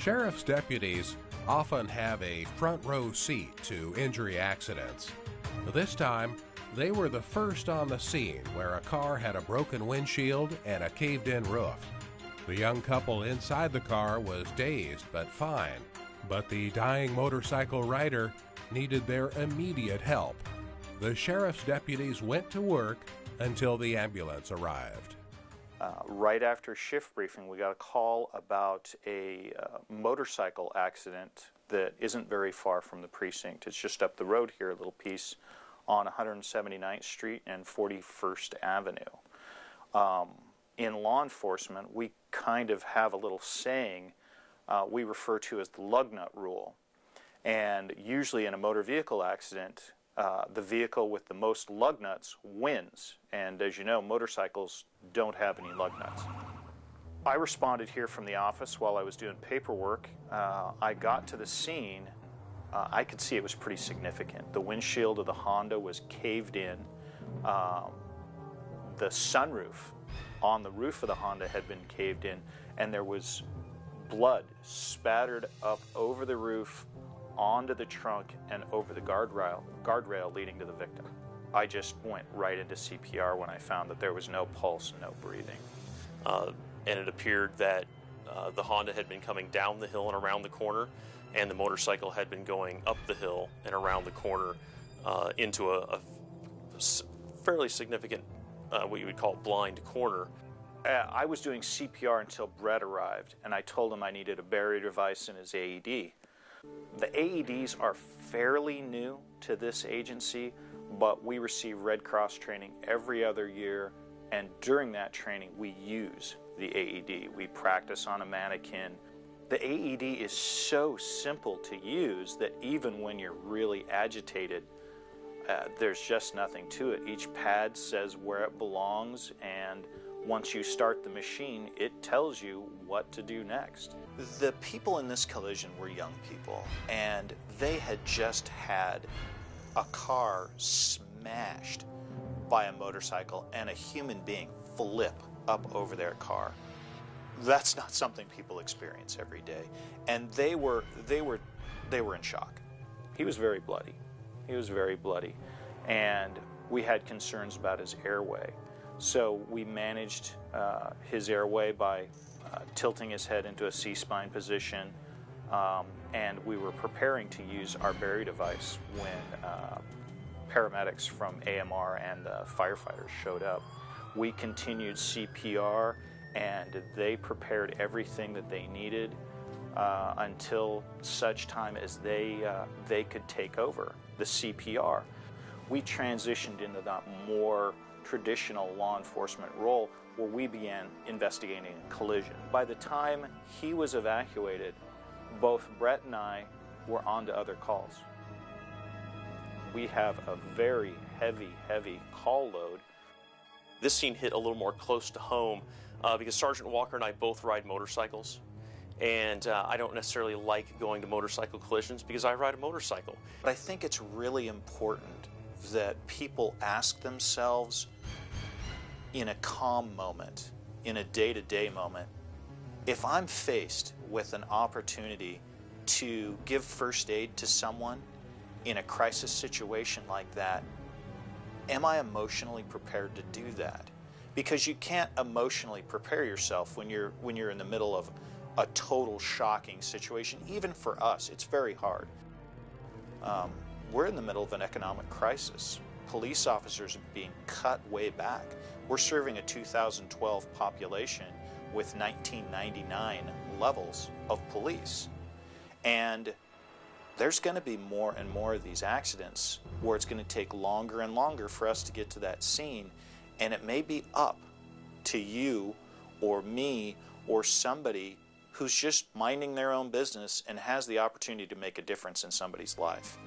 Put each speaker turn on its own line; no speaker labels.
Sheriff's deputies often have a front row seat to injury accidents. This time, they were the first on the scene where a car had a broken windshield and a caved-in roof. The young couple inside the car was dazed but fine, but the dying motorcycle rider needed their immediate help. The sheriff's deputies went to work until the ambulance arrived.
Right after shift briefing, we got a call about a motorcycle accident that isn't very far from the precinct. It's just up the road here, a little piece on 179th Street and 41st Avenue. In law enforcement, we kind of have a little saying we refer to as the lug nut rule. And usually in a motor vehicle accident, the vehicle with the most lug nuts wins. And as you know, motorcycles don't have any lug nuts. I responded here from the office while I was doing paperwork. I got to the scene. I could see it was pretty significant. The windshield of the Honda was caved in. The sunroof on the roof of the Honda had been caved in, and there was blood spattered up over the roof, onto the trunk, and over the guardrail leading to the victim. I just went right into CPR when I found that there was no pulse and no breathing.
And it appeared that the Honda had been coming down the hill and around the corner, and the motorcycle had been going up the hill and around the corner into a fairly significant, what you would call blind corner.
I was doing CPR until Brett arrived, and I told him I needed a barrier device and his AED. The AEDs are fairly new to this agency, but we receive Red Cross training every other year, and during that training we use the AED. We practice on a mannequin. The AED is so simple to use that even when you're really agitated, there's just nothing to it. Each pad says where it belongs, and once you start the machine, it tells you what to do next. The people in this collision were young people, and they had just had a car smashed by a motorcycle and a human being flip up over their car. That's not something people experience every day, and they were in shock. He was very bloody. He was very bloody, and we had concerns about his airway. So we managed his airway by tilting his head into a C-spine position, and we were preparing to use our barrier device when paramedics from AMR and the firefighters showed up. We continued CPR, and they prepared everything that they needed until such time as they could take over the CPR. We transitioned into that more traditional law enforcement role where we began investigating a collision. By the time he was evacuated, both Brett and I were on to other calls. We have a very heavy call load.
This scene hit a little more close to home because Sergeant Walker and I both ride motorcycles, and I don't necessarily like going to motorcycle collisions because I ride a motorcycle.
But I think it's really important that people ask themselves in a calm moment, in a day-to-day moment, if I'm faced with an opportunity to give first aid to someone in a crisis situation like that, am I emotionally prepared to do that? Because you can't emotionally prepare yourself when you're in the middle of a total shocking situation. Even for us, it's very hard. We're in the middle of an economic crisis. Police officers are being cut way back. We're serving a 2012 population with 1999 levels of police. And there's going to be more and more of these accidents where it's going to take longer and longer for us to get to that scene. And it may be up to you or me or somebody who's just minding their own business and has the opportunity to make a difference in somebody's life.